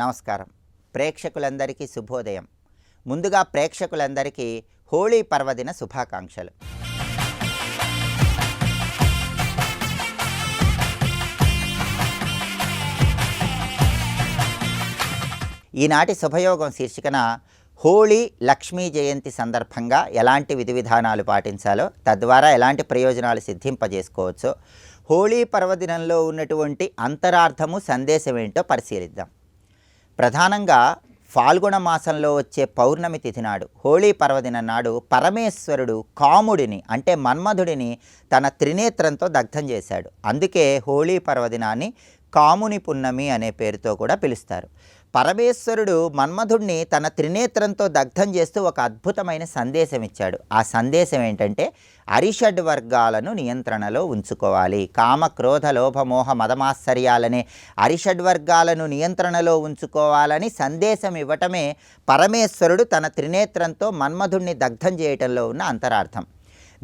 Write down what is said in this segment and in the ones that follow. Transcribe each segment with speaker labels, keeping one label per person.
Speaker 1: నమస్కారం. ప్రేక్షకులందరికీ శుభోదయం. ముందుగా ప్రేక్షకులందరికీ హోళీ పర్వదిన శుభాకాంక్షలు. ఈనాటి శుభయోగం శీర్షికన హోళీ లక్ష్మీ జయంతి సందర్భంగా ఎలాంటి విధి విధానాలు పాటించాలో, తద్వారా ఎలాంటి ప్రయోజనాలు సిద్ధింపజేసుకోవచ్చో, హోళీ పర్వదినంలో ఉన్నటువంటి అంతరార్థము సందేశం ఏంటో పరిశీలిద్దాం. ప్రధానంగా ఫాల్గుణ మాసంలో వచ్చే పౌర్ణమి తిథి నాడు, హోళీ పర్వదినం నాడు పరమేశ్వరుడు కాముడిని అంటే మన్మధుడిని తన త్రినేత్రంతో దగ్ధం చేశాడు. అందుకే హోళీ పర్వదినాన్ని కాముని పున్నమి అనే పేరుతో కూడా పిలుస్తారు. పరమేశ్వరుడు మన్మధుడిని తన త్రినేత్రంతో దగ్ధం చేస్తూ ఒక అద్భుతమైన సందేశం ఇచ్చాడు. ఆ సందేశం ఏంటంటే అరిషడ్ వర్గాలను నియంత్రణలో ఉంచుకోవాలి. కామ, క్రోధ, లోభ, మోహ, మదమాశ్చర్యాలనే అరిషడ్ వర్గాలను నియంత్రణలో ఉంచుకోవాలని సందేశం ఇవ్వటమే పరమేశ్వరుడు తన త్రినేత్రంతో మన్మధుడిని దగ్ధం చేయటంలో ఉన్న అంతరార్థం.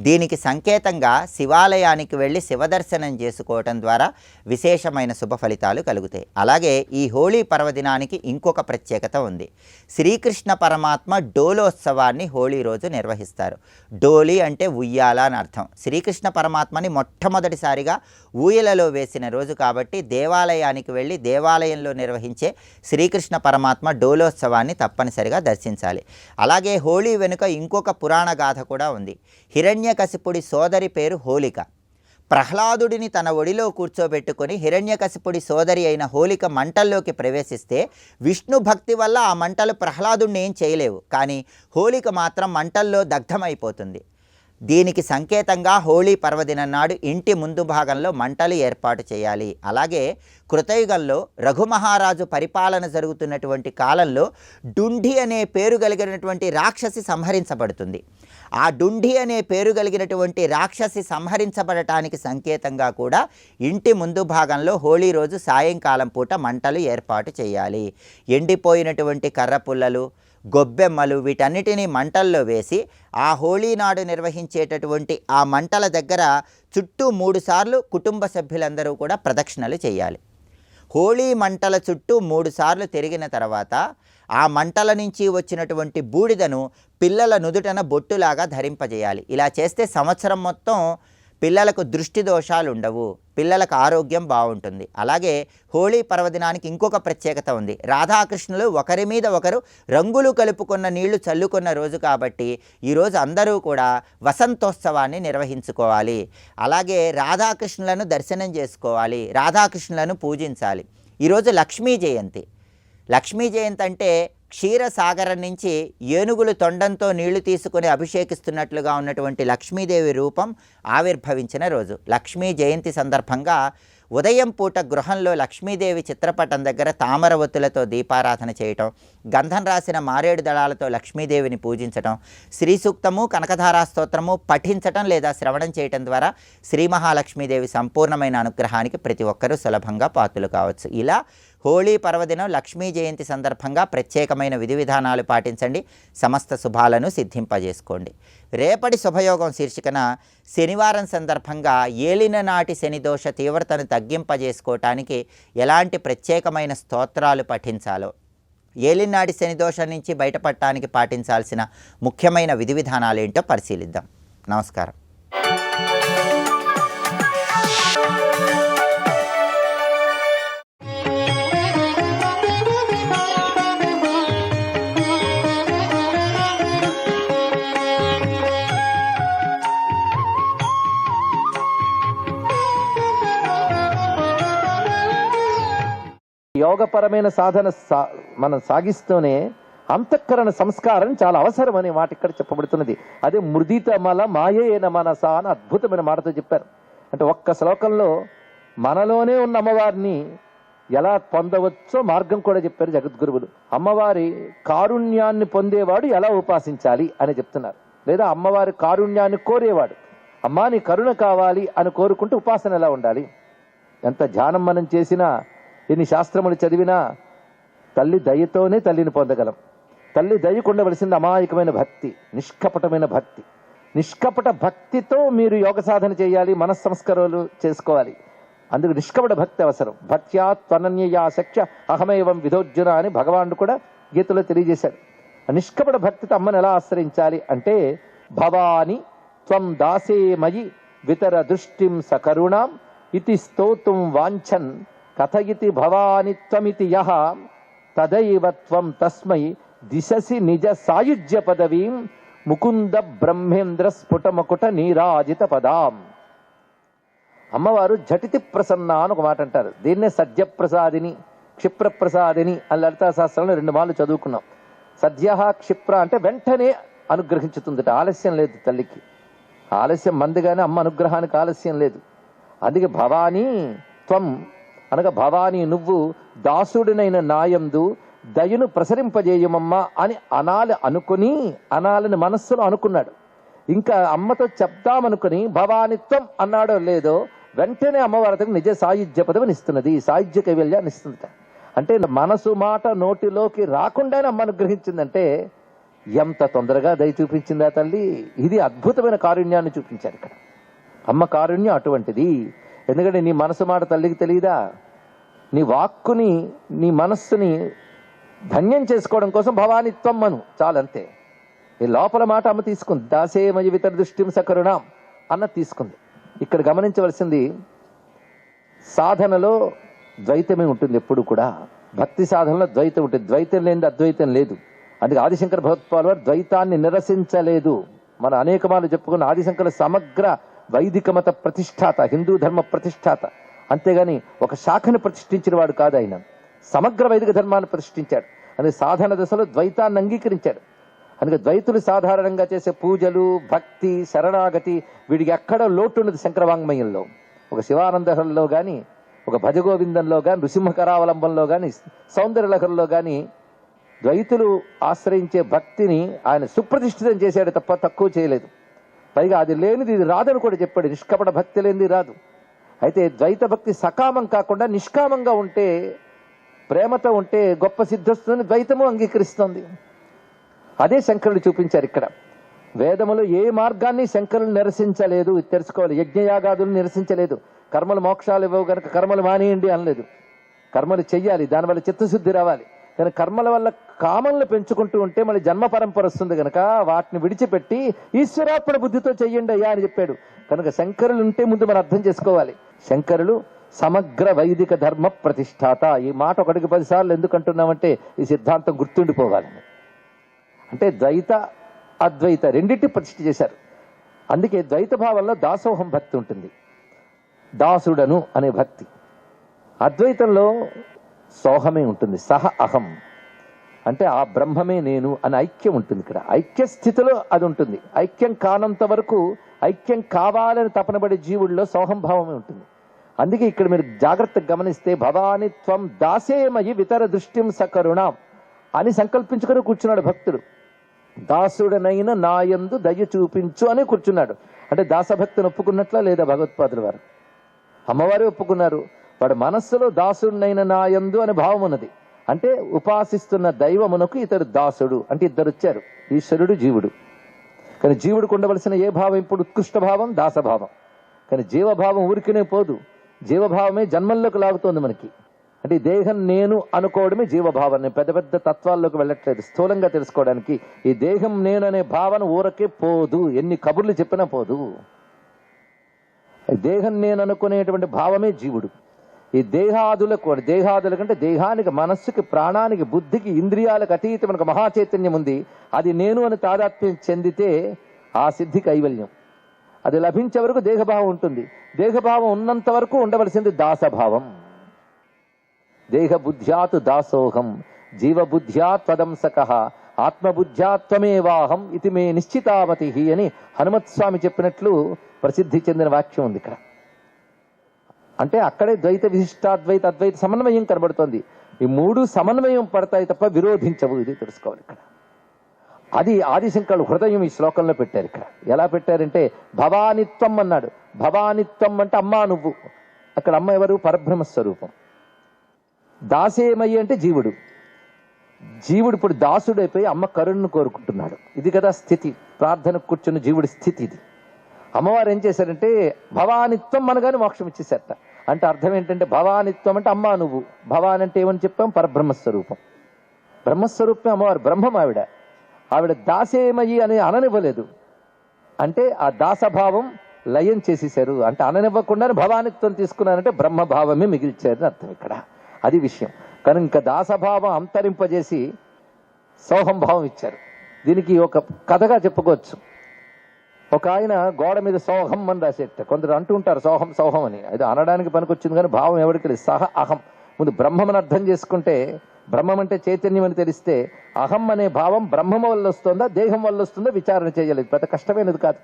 Speaker 1: దీనికి సంకేతంగా శివాలయానికి వెళ్ళి శివదర్శనం చేసుకోవటం ద్వారా విశేషమైన శుభ ఫలితాలు కలుగుతాయి. అలాగే ఈ హోళీ పర్వదినానికి ఇంకొక ప్రత్యేకత ఉంది. శ్రీకృష్ణ పరమాత్మ డోలోత్సవాన్ని హోళీ రోజు నిర్వహిస్తారు. డోలి అంటే ఉయ్యాల అని అర్థం. శ్రీకృష్ణ పరమాత్మని మొట్టమొదటిసారిగా ఊయలలో వేసిన రోజు కాబట్టి దేవాలయానికి వెళ్ళి దేవాలయంలో నిర్వహించే శ్రీకృష్ణ పరమాత్మ డోలోత్సవాన్ని తప్పనిసరిగా దర్శించాలి. అలాగే హోళీ వెనుక ఇంకొక పురాణ గాథ కూడా ఉంది. హిరణ్యకశిపుడి సోదరి పేరు హోలిక. ప్రహ్లాదుడిని తన ఒడిలో కూర్చోబెట్టుకొని హిరణ్యకశిపుడి సోదరి అయిన హోలిక మంటల్లోకి ప్రవేశిస్తే విష్ణు భక్తి వల్ల ఆ మంటలు ప్రహ్లాదుడిని ఏం చేయలేవు, కానీ హోలిక మాత్రం మంటల్లో దగ్ధమైపోతుంది. దీనికి సంకేతంగా హోళీ పర్వదినం నాడు ఇంటి ముందు భాగంలో మంటలు ఏర్పాటు చేయాలి. అలాగే కృతయుగంలో రఘుమహారాజు పరిపాలన జరుగుతున్నటువంటి కాలంలో డుండి అనే పేరు కలిగినటువంటి రాక్షసి సంహరించబడుతుంది. ఆ డుండి అనే పేరు కలిగినటువంటి రాక్షసి సంహరించబడటానికి సంకేతంగా కూడా ఇంటి ముందు భాగంలో హోళీ రోజు సాయంకాలం పూట మంటలు ఏర్పాటు చేయాలి. ఎండిపోయినటువంటి కర్రపుల్లలు, గొబ్బెమ్మలు వీటన్నిటినీ మంటల్లో వేసి ఆ హోళీ నాడు నిర్వహించేటటువంటి ఆ మంటల దగ్గర చుట్టూ 3 సార్లు కుటుంబ సభ్యులందరూ కూడా ప్రదక్షిణలు చేయాలి. హోళీ మంటల చుట్టూ 3 సార్లు తిరిగిన తర్వాత ఆ మంటల నుంచి వచ్చినటువంటి బూడిదను పిల్లల నుదుటన బొట్టులాగా ధరింపజేయాలి. ఇలా చేస్తే సంవత్సరం మొత్తం పిల్లలకు దృష్టి దోషాలు ఉండవు, పిల్లలకు ఆరోగ్యం బాగుంటుంది. అలాగే హోళీ పర్వదినానికి ఇంకొక ప్రత్యేకత ఉంది. రాధాకృష్ణులు ఒకరి మీద ఒకరు రంగులు కలుపుకున్న నీళ్లు చల్లుకున్న రోజు కాబట్టి ఈరోజు అందరూ కూడా వసంతోత్సవాన్ని నిర్వహించుకోవాలి. అలాగే రాధాకృష్ణులను దర్శనం చేసుకోవాలి, రాధాకృష్ణులను పూజించాలి. ఈరోజు లక్ష్మీ జయంతి. లక్ష్మీ జయంతి అంటే క్షీరసాగరం నుంచి ఏనుగులు తొండంతో నీళ్లు తీసుకుని అభిషేకిస్తున్నట్లుగా ఉన్నటువంటి లక్ష్మీదేవి రూపం ఆవిర్భవించిన రోజు. లక్ష్మీ జయంతి సందర్భంగా ఉదయం పూట గృహంలో లక్ష్మీదేవి చిత్రపటం దగ్గర తామరవత్తులతో దీపారాధన చేయటం, గంధం రాసిన మారేడు దళాలతో లక్ష్మీదేవిని పూజించటం, శ్రీ సూక్తము, కనకధారా స్తోత్రము పఠించటం లేదా శ్రవణం చేయటం ద్వారా శ్రీ మహాలక్ష్మీదేవి సంపూర్ణమైన అనుగ్రహానికి ప్రతి ఒక్కరూ సులభంగా పాత్రలు కావచ్చు. ఇలా హోళీ పర్వదినం లక్ష్మీ జయంతి సందర్భంగా ప్రత్యేకమైన విధి విధానాలు పాటించండి. సమస్త శుభాలను సిద్ధింపజేసుకోండి. రేపటి శుభయోగం శీర్షికన శనివారం సందర్భంగా ఏలిన నాటి శని దోష తీవ్రతను తగ్గింపజేసుకోవటానికి ఎలాంటి ప్రత్యేకమైన స్తోత్రాలు పఠించాలో, ఏలినాటి శని దోషం నుంచి బయటపడటానికి పాటించాల్సిన ముఖ్యమైన విధి విధానాలు ఏంటో పరిశీలిద్దాం. నమస్కారం.
Speaker 2: యోగపరమైన సాధన మనం సాగిస్తూనే అంతఃకరణ సంస్కారం చాలా అవసరం అనే మాట ఇక్కడ చెప్పబడుతున్నది. అదే మృదితమల మాయేన మనస అని అద్భుతమైన మాటతో చెప్పారు. అంటే ఒక్క శ్లోకంలో మనలోనే ఉన్న అమ్మవారిని ఎలా పొందవచ్చో మార్గం కూడా చెప్పారు జగద్గురువులు. అమ్మవారి కారుణ్యాన్ని పొందేవాడు ఎలా ఉపాసించాలి అని చెప్తున్నారు. లేదా అమ్మవారి కారుణ్యాన్ని కోరేవాడు, అమ్మా నీ కరుణ కావాలి అని కోరుకుంటూ ఉపాసన ఎలా ఉండాలి. ఎంత ధ్యానం మనం చేసినా, ఎన్ని శాస్త్రములు చదివినా తల్లి దయతోనే తల్లిని పొందగలం. తల్లి దయకు ఉండవలసింది అమాయకమైన భక్తి, నిష్కపటమైన భక్తి. నిష్కపట భక్తితో మీరు యోగ సాధన చేయాలి, మనస్సంస్కారాలు చేసుకోవాలి. అందుకు నిష్కపట భక్తి అవసరం. భక్త్యా త్వనన్యయా శక్య అహమేవం విధోర్జున అని భగవానుడు కూడా గీతలో తెలియజేశాడు. నిష్కపట భక్తితో అమ్మను ఎలా ఆశ్రయించాలి అంటే, భవాని త్వం దాసేమయి వితర దృష్టిం సకరుణాం ఇతి స్తోతుం వాంఛన్ కథయితి భవాని త్వమితి యః తదైవ త్వం తస్మై దిశసి నిజ సాయుజ్య పదవీం ముకుంద బ్రహ్మేంద్ర స్ఫుటమకుట నీరాజిత పదాం. అమ్మవారు ఝటితి ప్రసన్న అని ఒక మాట అంటారు. దీన్నే సద్యప్రసాదిని, క్షిప్రప్రసాదిని అని లలితా శాస్త్రంలో 2 మార్లు చదువుకున్నాం. సద్య క్షిప్ర అంటే వెంటనే అనుగ్రహించుతుందట, ఆలస్యం లేదు తల్లికి. ఆలస్యం మందిగానే అమ్మ అనుగ్రహానికి ఆలస్యం లేదు. అందుకే భవానీ త్వం అనగా భవానీ నువ్వు దాసుడినైన నాయందు దయను ప్రసరింపజేయమమ్మా అని అనాలని మనస్సులో అనుకున్నాడు. ఇంకా అమ్మతో చెప్దామనుకుని భవానిత్వం అన్నాడో లేదో వెంటనే అమ్మవారికి నిజ సాయుధ్య పదవిని ఇస్తున్నది, సాయుధ్య కైవల్యాన్ని ఇస్తుందట. అంటే మనసు మాట నోటిలోకి రాకుండానే అమ్మ అనుగ్రహించిందంటే ఎంత తొందరగా దయ చూపించిందా తల్లి. ఇది అద్భుతమైన కారుణ్యాన్ని చూపించారు ఇక్కడ. అమ్మ కారుణ్యం అటువంటిది. ఎందుకంటే నీ మనసు మాట తల్లికి తెలియదా? నీ వాక్కుని, నీ మనస్సుని ధన్యం చేసుకోవడం కోసం భవానిత్వం అను చాలంతే. ఈ లోపల మాట అమ్మ తీసుకుంది. దాసేమయ వితర దృష్టిం సకరుణాం అన్న తీసుకుంది. ఇక్కడ గమనించవలసింది, సాధనలో ద్వైతమే ఉంటుంది ఎప్పుడు కూడా. భక్తి సాధనలో ద్వైతం ఉంటుంది, ద్వైతం లేనిది అద్వైతం లేదు. అందుకే ఆదిశంకర భగవత్పాల్ వారు ద్వైతాన్ని నిరసించలేదు. మన అనేక మార్లు చెప్పుకున్న ఆదిశంకర సమగ్ర వైదిక మత ప్రతిష్టాత, హిందూ ధర్మ ప్రతిష్టాత. అంతేగాని ఒక శాఖను ప్రతిష్ఠించిన వాడు కాదు ఆయన. సమగ్ర వైదిక ధర్మాన్ని ప్రతిష్ఠించాడు. అందుకే సాధన దశలో ద్వైతాన్ని అంగీకరించాడు. అందుకే ద్వైతులు సాధారణంగా చేసే పూజలు, భక్తి, శరణాగతి వీడికి ఎక్కడ లోటు ఉన్నది శంకర వాంగ్మయంలో. ఒక శివానందహరంలో కానీ, ఒక భజగోవిందంలో కానీ, నృసింహకరావలంబంలో కానీ, సౌందర్యలహరిలో కానీ ద్వైతులు ఆశ్రయించే భక్తిని ఆయన సుప్రతిష్ఠితం చేశాడు తప్ప తక్కువ చేయలేదు. పైగా అది లేనిది ఇది రాదని కూడా చెప్పాడు. నిష్కపట భక్తి లేనిది రాదు. అయితే ద్వైత భక్తి సకామం కాకుండా నిష్కామంగా ఉంటే, ప్రేమతో ఉంటే గొప్ప సిద్ధిస్తుందని ద్వైతము అంగీకరిస్తోంది. అదే శంకరుడు చూపించారు ఇక్కడ. వేదములు ఏ మార్గాన్ని శంకరులు నిరసించలేదు, తెలుసుకోవాలి. యజ్ఞయాగాదులు నిరసించలేదు. కర్మలు మోక్షాలు ఇవ్వవు గనక కర్మలు మానేయండి అనలేదు. కర్మలు చెయ్యాలి, దానివల్ల చిత్తశుద్ధి రావాలి. కానీ కర్మల వల్ల కామన్లు పెంచుకుంటూ ఉంటే మళ్ళీ జన్మ పరంపర వస్తుంది కనుక వాటిని విడిచిపెట్టి ఈశ్వరార్పణ బుద్ధితో చెయ్యండి అయ్యా అని చెప్పాడు. కనుక శంకరులు ఉంటే ముందు మనం అర్థం చేసుకోవాలి. శంకరులు సమగ్ర వైదిక ధర్మ ప్రతిష్టాత. ఈ మాట 1కి 10 సార్లు ఎందుకు అంటున్నామంటే ఈ సిద్ధాంతం గుర్తుండిపోవాలని. అంటే ద్వైత అద్వైత రెండింటి ప్రతిష్ఠ చేశారు. అందుకే ద్వైత భావంలో దాసోహం భక్తి ఉంటుంది, దాసుడను అనే భక్తి. అద్వైతంలో సోహమే ఉంటుంది, సహ అహం అంటే ఆ బ్రహ్మమే నేను అనే ఐక్యం ఉంటుంది. ఇక్కడ ఐక్య స్థితిలో అది ఉంటుంది. ఐక్యం కానంత వరకు, ఐక్యం కావాలని తపనబడే జీవుల్లో సోహం భావమే ఉంటుంది. అందుకే ఇక్కడ మీరు జాగ్రత్తగా గమనిస్తే భవాని త్వం దాసేమయి వితర దృష్టిం సకరుణాం అని సంకల్పించుకొని కూర్చున్నాడు భక్తుడు. దాసుడనైన నాయందు దయ చూపించు అని కూర్చున్నాడు. అంటే దాసభక్తిని ఒప్పుకున్నట్లా లేదా భగవత్పాదుల వారు? అమ్మవారే ఒప్పుకున్నారు. వాడు మనస్సులో దాసుడినైన నాయందు అనే భావం ఉన్నది. అంటే ఉపాసిస్తున్న దైవమునకు ఇతడు దాసుడు. అంటే ఇద్దరు వచ్చారు, ఈశ్వరుడు, జీవుడు. కానీ జీవుడికి ఉండవలసిన ఏ భావం ఇప్పుడు? ఉత్కృష్ట భావం, దాసభావం. కానీ జీవభావం ఊరికినే పోదు. జీవభావమే జన్మల్లోకి లాగుతోంది మనకి. అంటే దేహం నేను అనుకోవడమే జీవభావం. నేను పెద్ద పెద్ద తత్వాల్లోకి వెళ్ళట్లేదు, స్థూలంగా తెలుసుకోవడానికి. ఈ దేహం నేను అనే భావన ఊరకే పోదు, ఎన్ని కబుర్లు చెప్పినా పోదు. దేహం నేను అనుకునేటువంటి భావమే జీవుడు. ఈ దేహాదుల కంటే దేహానికి, మనస్సుకి, ప్రాణానికి, బుద్ధికి, ఇంద్రియాలకు అతీతమైన మహాచైతన్యం ఉంది. అది నేను అని తాదాత్మ్యం చెందితే ఆ సిద్ధి కైవల్యం. అది లభించే వరకు దేహభావం ఉంటుంది. దేహభావం ఉన్నంత వరకు ఉండవలసింది దాసభావం. దేహబుద్ధ్యాతు దాసోహం జీవబుద్ధ్యా త్వదంసకః ఆత్మబుద్ధ్యా త్వమేవాహం ఇతి మే నిశ్చితామతి అని హనుమత్ స్వామి చెప్పినట్లు ప్రసిద్ధి చెందిన వాక్యం ఉంది ఇక్కడ. అంటే అక్కడే ద్వైత విశిష్టాద్వైత అద్వైత సమన్వయం కనబడుతోంది. ఈ మూడు సమన్వయం పడతాయి తప్ప విరోధించవు. ఇది తెలుసుకోవాలి ఇక్కడ. అది ఆదిశంకరులు హృదయం ఈ శ్లోకంలో పెట్టారు. ఇక్కడ ఎలా పెట్టారంటే భవానిత్వం అన్నాడు. భవానిత్వం అంటే అమ్మా నువ్వు. అక్కడ అమ్మ ఎవరు? పరబ్రహ్మ స్వరూపం. దాసేమయ్యి అంటే జీవుడు. జీవుడు ఇప్పుడు దాసుడైపోయి అమ్మ కరుణను కోరుకుంటున్నాడు. ఇది కదా స్థితి. ప్రార్థనకు కూర్చున్న జీవుడి స్థితి ఇది. అమ్మవారు ఏం చేశారంటే భవానిత్వం అనగానే మోక్షం ఇచ్చేశారట. అంటే అర్థం ఏంటంటే భవానిత్వం అంటే అమ్మా నువ్వు. భవాని అంటే ఏమని చెప్పాం? పరబ్రహ్మస్వరూపం. బ్రహ్మస్వరూపం అమ్మవారు, బ్రహ్మం ఆవిడ. ఆవిడ దాసేమయ్యి అని అననివ్వలేదు. అంటే ఆ దాసభావం లయం చేసేశారు. అంటే అననివ్వకుండానే భవానిత్వం తీసుకున్నారంటే బ్రహ్మభావమే మిగిల్చారని అర్థం ఇక్కడ. అది విషయం. కనుక ఇంకా దాసభావం అంతరింపజేసి సోహం భావం ఇచ్చారు. దీనికి ఒక కథగా చెప్పుకోవచ్చు. ఒక ఆయన గోడ మీద సోహం అని రాసేట. కొందరు అంటూ ఉంటారు సోహం సోహం అని. అది అనడానికి పనికొచ్చింది కానీ భావం ఎవరికి లేదు. సహ అహం. ముందు బ్రహ్మమని అర్థం చేసుకుంటే, బ్రహ్మం అంటే చైతన్యం అని తెలిస్తే, అహం అనే భావం బ్రహ్మం వల్ల వస్తుందా దేహం వల్ల వస్తుందో విచారణ చేయలేదు. పెద్ద కష్టమైనది కాదు.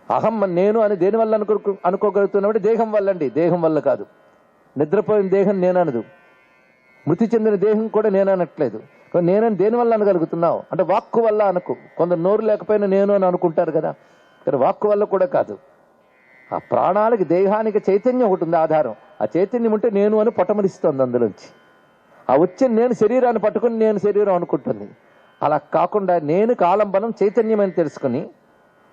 Speaker 2: అహం నేను అని దేని వల్ల అనుకోగలుగుతున్నప్పుడు దేహం వల్ల అండి, దేహం వల్ల కాదు. నిద్రపోయిన దేహం నేననదు, మృతి చెందిన దేహం కూడా నేననట్లేదు. నేనని దేని వల్ల అనగలుగుతున్నావు అంటే వాక్కు వల్ల అనుకో. కొందరు నోరు లేకపోయినా నేను అని అనుకుంటారు కదా, కానీ వాక్కు వల్ల కూడా కాదు. ఆ ప్రాణాలకి దేహానికి చైతన్యం ఒకటి ఉంది ఆధారం. ఆ చైతన్యం ఉంటే నేను అని పొట్టమరిస్తుంది అందులోంచి. ఆ వచ్చిన నేను శరీరాన్ని పట్టుకుని నేను శరీరం అనుకుంటుంది. అలా కాకుండా నేను కాలంబనం చైతన్యం అని తెలుసుకుని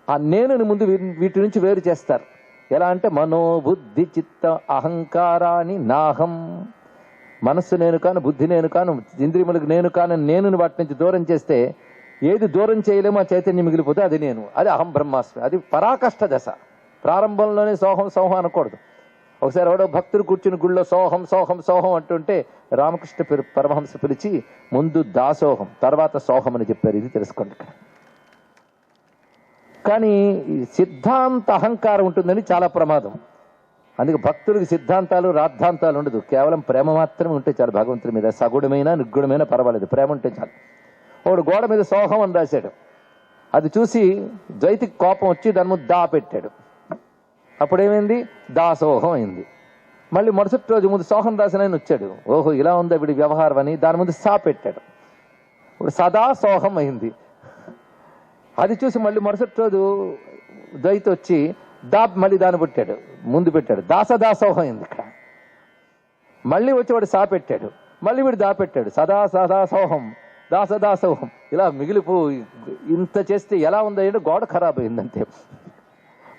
Speaker 2: ఆ నేనుని ముందు వీటి నుంచి వేరు చేస్తారు. ఎలా అంటే మనోబుద్ధి చిత్త అహంకారాన్ని నాహం. మనస్సు నేను కాను, బుద్ధి నేను కాను, ఇంద్రియములకు నేను కాను, నేనుని వాటి నుంచి దూరం చేస్తే ఏది దూరం చేయలేమో ఆ చైతన్యం మిగిలిపోతే అది నేను. అది అహం బ్రహ్మాస్మి. అది పరాకష్ట దశ. ప్రారంభంలోనే సోహం సోహం అనకూడదు. ఒకసారి ఎవడో భక్తులు కూర్చుని గుళ్ళో సోహం సోహం సోహం అంటుంటే రామకృష్ణ పరమహంస పిలిచి ముందు దాసోహం తర్వాత సోహం అని చెప్పారు. ఇది తెలుసుకోండి ఇక్కడ. కానీ సిద్ధాంత అహంకారం ఉంటుందని చాలా ప్రమాదం. అందుకే భక్తులకు సిద్ధాంతాలు రాద్ధాంతాలు ఉండదు. కేవలం ప్రేమ మాత్రమే ఉంటే చాలు భగవంతుడి మీద. సగుణమైన నిర్గుణమైన పర్వాలేదు, ప్రేమ ఉంటే చాలు. ఒకడు గోడ మీద సోహం అని రాశాడు. అది చూసి ద్వైతికి కోపం వచ్చి దాని ముందు దా పెట్టాడు. అప్పుడేమైంది? దాసోహం అయింది. మళ్ళీ మరుసటి రోజు ముందు సోహం రాసిన ఆయన వచ్చాడు. ఓహో ఇలా ఉందా వీడి వ్యవహారం అని దాని ముందు సా పెట్టాడు. ఇప్పుడు సదా సోహం అయింది. అది చూసి మళ్ళీ మరుసటి రోజు ద్వైతి వచ్చి దా మళ్ళీ దాన్ని పెట్టాడు, ముందు పెట్టాడు. దాసోహం అయింది ఇక్కడ. మళ్ళీ వచ్చి వాడు సా పెట్టాడు, మళ్ళీ వీడు దా పెట్టాడు. సదా సదా సోహం దాసోహం ఇలా మిగిలిపోయి ఇంత చేస్తే ఎలా ఉందంటే గోడ ఖరాబ్ అయిందంతే,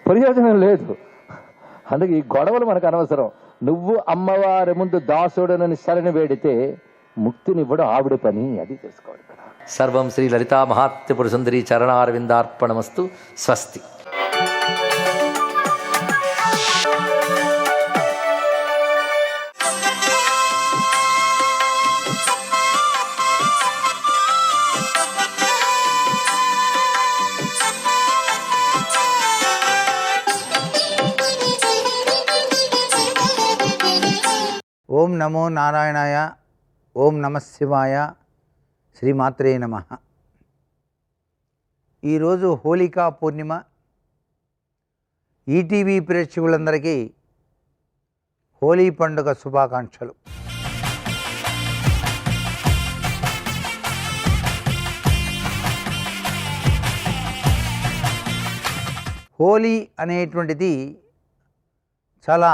Speaker 2: ప్రయోజనం లేదు. అందుకే ఈ గొడవలు మనకు అనవసరం. నువ్వు అమ్మవారి ముందు దాసుడనని శరణి వేడితే ముక్తినివ్వడం ఆవిడ పని. అది తెలుసుకోవాలి కదా.
Speaker 3: సర్వం శ్రీ లలితా మహాత్రిపుర సుందరి చరణారవిందార్పణమస్తు. స్వస్తి.
Speaker 4: ఓం నమో నారాయణాయ. ఓం నమః శివాయ. శ్రీమాత్రే నమః. ఈరోజు హోళికా పూర్ణిమ. ఈటీవీ ప్రేక్షకులందరికీ హోళీ పండుగ శుభాకాంక్షలు. హోళీ అనేటువంటిది చాలా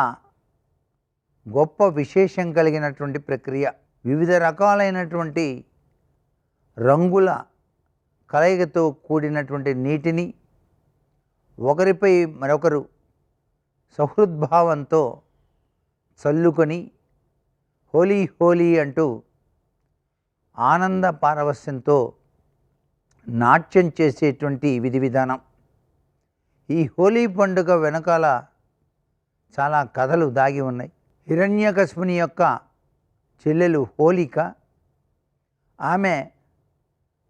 Speaker 4: గొప్ప విశేషం కలిగినటువంటి ప్రక్రియ. వివిధ రకాలైనటువంటి రంగుల కలయికతో కూడినటువంటి నీటిని ఒకరిపై మరొకరు సహృద్భావంతో చల్లుకొని హోలీ హోలీ అంటూ ఆనంద పారవస్యంతో నాట్యం చేసేటువంటి విధి విధానం. ఈ హోలీ పండుగ వెనకాల చాలా కథలు దాగి ఉన్నాయి. హిరణ్యకశిపుని యొక్క చెల్లెలు హోలిక, ఆమె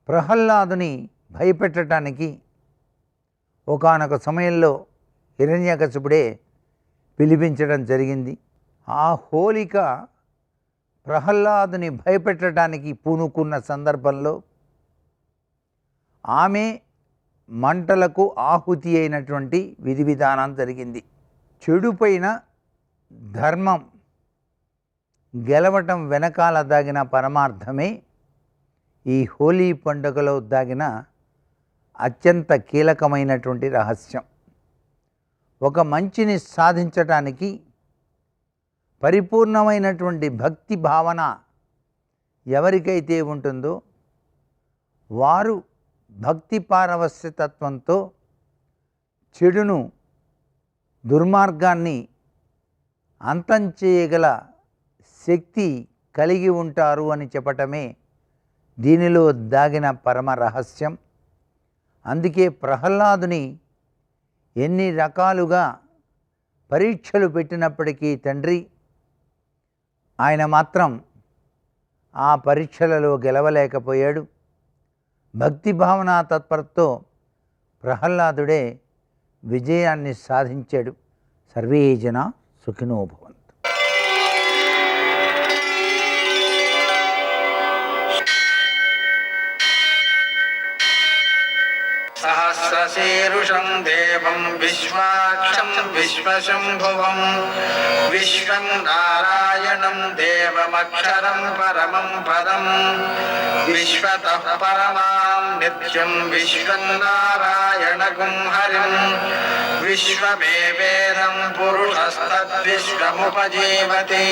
Speaker 4: ప్రహ్లాదుని భయపెట్టడానికి ఒకానొక సమయంలో హిరణ్యకశిపుడే పిలిపించడం జరిగింది. ఆ హోలిక ప్రహ్లాదుని భయపెట్టడానికి పూనుకున్న సందర్భంలో ఆమె మంటలకు ఆహుతి అయినటువంటి విధి విధానం జరిగింది. చెడుపైన ధర్మం గెలవటం వెనకాల దాగిన పరమార్థమే ఈ హోలీ పండుగలో దాగిన అత్యంత కీలకమైనటువంటి రహస్యం. ఒక మంచిని సాధించటానికి పరిపూర్ణమైనటువంటి భక్తి భావన ఎవరికైతే ఉంటుందో వారు భక్తి పారవస్యతత్వంతో చెడును, దుర్మార్గాన్ని అంతం చేయగల శక్తి కలిగి ఉంటారు అని చెప్పటమే దీనిలో దాగిన పరమ రహస్యం. అందుకే ప్రహ్లాదుని ఎన్ని రకాలుగా పరీక్షలు పెట్టినప్పటికీ తండ్రి ఆయన మాత్రం ఆ పరీక్షలలో గెలవలేకపోయాడు. భక్తి భావనా తత్పరతో ప్రహ్లాదుడే విజయాన్ని సాధించాడు. సర్వే జనా సుఖినో భవంతు.
Speaker 5: సహస్రశీరుషం దేవం విశ్వాక్షం విశ్వశంభువం విశ్వం నారాయణం దేవమక్షరం పరమం పదం విశ్వతః పరమాం నిత్యం విశ్వం నారాయణగుం హరిం విశ్వమేవేదం పురుషస్తద్విశ్వముపజీవతి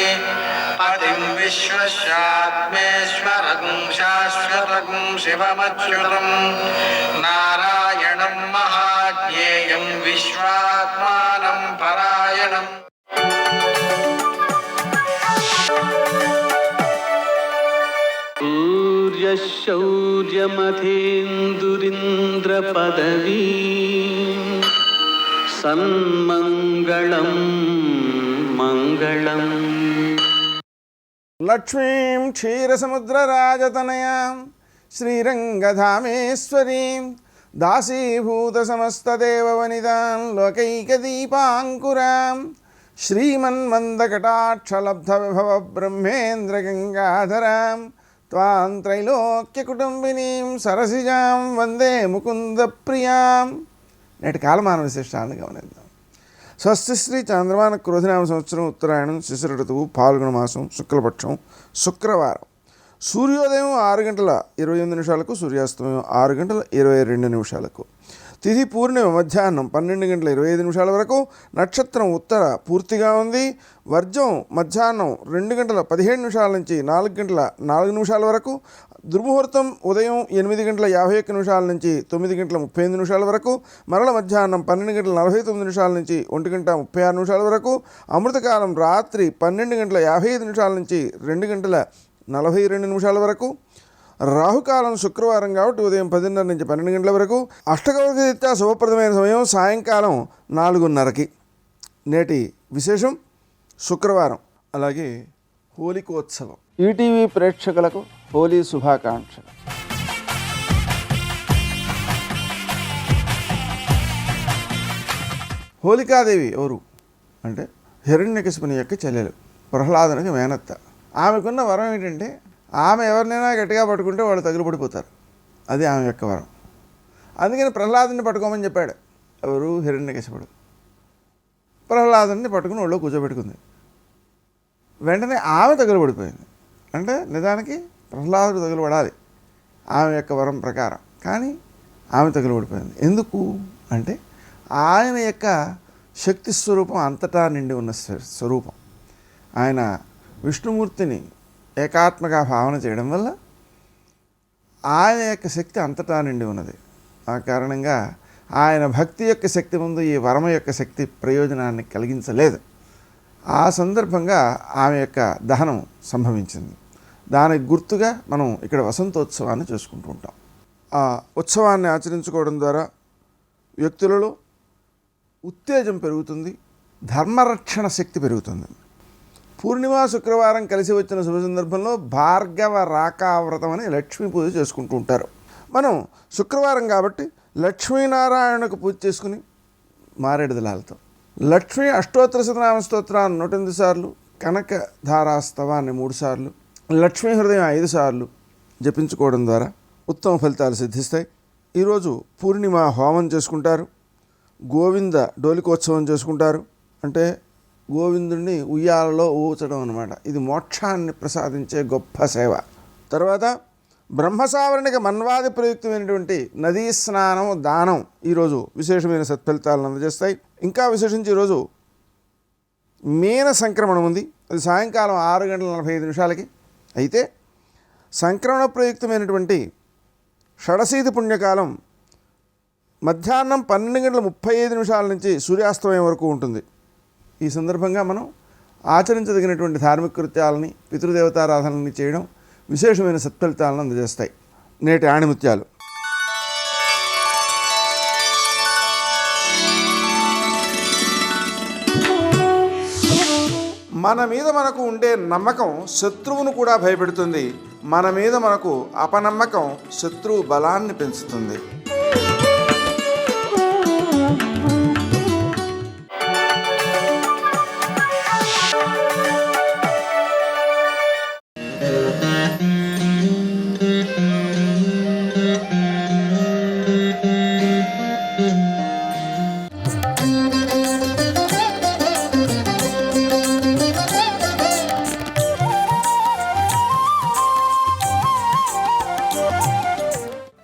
Speaker 5: పతిం విశ్వస్యాత్మేశ్వరం శాశ్వతం శివమచ్యుతం నారాయణం మహాజ్ఞేయం విశ్వాత్మానం పరాయణం.
Speaker 6: సూర్యశౌర్యమథేందురింద్రపదవీ సన్మంగళం మంగళం.
Speaker 7: లక్ష్మీం క్షీరసముద్రరాజతనయాం శ్రీరంగధామేశ్వరీం దాసీభూతసమస్తదేవవనితాం లోకైకదీపాంకురాం శ్రీమన్మందకటాక్షలబ్ధవిభవ బ్రహ్మేంద్రగంగాధరాం త్వాం త్రైలోక్యకుటుంబినీం సరసిజాం వందే ముకుందప్రియాం. నేటి కాలమాన విశిష్టాలను గమనిద్దాం. స్వస్తి శ్రీ చంద్రమాన క్రోధినామ సంవత్సరం ఉత్తరాయణం శిశిర ఋతువు పాల్గొన మాసం శుక్లపక్షం శుక్రవారం. సూర్యోదయం 6:28 సూర్యాస్తమయం 6:22 తిథి పూర్ణిమ మధ్యాహ్నం 12:25 వరకు. నక్షత్రం ఉత్తర పూర్తిగా ఉంది. వర్జం మధ్యాహ్నం 2:17 నుంచి 4:04 వరకు. దుర్ముహూర్తం ఉదయం 8:51 నుంచి 9:35 వరకు. మరల మధ్యాహ్నం 12:49 నుంచి 1:36 వరకు. అమృతకాలం రాత్రి 12:55 నుంచి 2:42 వరకు. రాహుకాలం శుక్రవారం కాబట్టి ఉదయం 10:30 నుంచి 12 గంటల వరకు. అష్టకౌళికరీత్యా శుభప్రదమైన సమయం సాయంకాలం 4:30. నేటి విశేషం శుక్రవారం. అలాగే హోలికోత్సవం. ఈటీవీ ప్రేక్షకులకు హోలీ శుభాకాంక్షలు. హోలికాదేవి ఎవరు అంటే హిరణ్యకశిపుని యొక్క చెల్లెలు, ప్రహ్లాదునికి మేనత్త. ఆమెకున్న వరం ఏంటంటే ఆమె ఎవరినైనా గట్టిగా పట్టుకుంటే వాళ్ళు తగులుపడిపోతారు. అది ఆమె యొక్క వరం. అందుకని ప్రహ్లాదుని పట్టుకోమని చెప్పాడు. ఎవరు? హిరణ్యకశిపుడు. ప్రహ్లాదుని పట్టుకుని ఒళ్ళో కూర్చోబెట్టుకుంది. వెంటనే ఆమె తగులుపడిపోయింది. అంటే నిజానికి ప్రహ్లాదుడు తగులుపడాలి ఆమె యొక్క వరం ప్రకారం, కానీ ఆమె తగులుపడిపోయింది. ఎందుకు అంటే ఆయన యొక్క శక్తి స్వరూపం అంతటా నిండి ఉన్న స్వరూపం. ఆయన విష్ణుమూర్తిని ఏకాత్మగా భావన చేయడం వల్ల ఆయన యొక్క శక్తి అంతటా నిండి ఉన్నది. ఆ కారణంగా ఆయన భక్తి యొక్క శక్తి ముందు ఈ వరమ యొక్క శక్తి ప్రయోజనాన్ని కలిగించలేదు. ఆ సందర్భంగా ఆమె యొక్క దహనం సంభవించింది. దానికి గుర్తుగా మనం ఇక్కడ వసంతోత్సవాన్ని చేసుకుంటూ ఉంటాం. ఆ ఉత్సవాన్ని ఆచరించుకోవడం ద్వారా వ్యక్తులలో ఉత్తేజం పెరుగుతుంది, ధర్మరక్షణ శక్తి పెరుగుతుంది. పూర్ణిమ శుక్రవారం కలిసి వచ్చిన శుభ సందర్భంలో భార్గవ రాకావ్రతం అని లక్ష్మీ పూజ చేసుకుంటూ ఉంటారు. మనం శుక్రవారం కాబట్టి లక్ష్మీనారాయణకు పూజ చేసుకుని మారేడు దళాలతో లక్ష్మీ అష్టోత్తర శతనామ స్తోత్రాన్ని 108 సార్లు, కనక ధారాస్తవాన్ని 3 సార్లు, లక్ష్మీ హృదయం 5 సార్లు జపించుకోవడం ద్వారా ఉత్తమ ఫలితాలు సిద్ధిస్తాయి. ఈరోజు పూర్ణిమ హోమం చేసుకుంటారు. గోవింద డోలికోత్సవం చేసుకుంటారు. అంటే గోవిందుడిని ఉయ్యాలలో ఊచడం అన్నమాట. ఇది మోక్షాన్ని ప్రసాదించే గొప్ప సేవ. తర్వాత బ్రహ్మసావరణిక మన్వాది ప్రయుక్తమైనటువంటి నదీ స్నానం, దానం ఈరోజు విశేషమైన సత్ఫలితాలను అందజేస్తాయి. ఇంకా విశేషించి ఈరోజు మీన సంక్రమణం ఉంది. అది సాయంకాలం 6:45 అయితే సంక్రమణ ప్రయుక్తమైనటువంటి షడశీతి పుణ్యకాలం మధ్యాహ్నం 12:35 నుంచి సూర్యాస్తమయం వరకు ఉంటుంది. ఈ సందర్భంగా మనం ఆచరించదగినటువంటి ధార్మిక కృత్యాలని, పితృదేవతారాధనని చేయడం విశేషమైన సత్ఫలితాలను అందజేస్తాయి. నేటి ఆణిముత్యాలు. మన మీద మనకు ఉండే నమ్మకం శత్రువును కూడా భయపెడుతుంది. మన మీద మనకు అపనమ్మకం శత్రువు బలాన్ని పెంచుతుంది.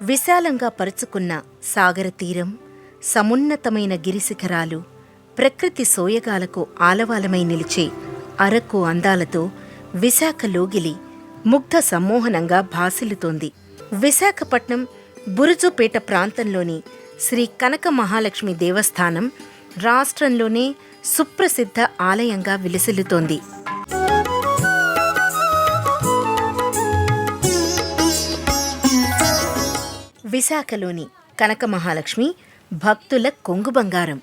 Speaker 8: విశాలంగా పరుచుకున్న సాగర తీరం, సమున్నతమైన గిరిశిఖరాలు, ప్రకృతి సోయగాలకు ఆలవాలమై నిలిచే అరకు అందాలతో విశాఖ లోగిలి ముగ్ధ సమ్మోహనంగా భాసిల్లుతోంది. విశాఖపట్నం బురుజుపేట ప్రాంతంలోని శ్రీ కనక మహాలక్ష్మి దేవస్థానం రాష్ట్రంలోనే సుప్రసిద్ధ ఆలయంగా విలసిల్లుతోంది. విశాఖలోని కనక మహాలక్ష్మి భక్తుల కొంగు బంగారం.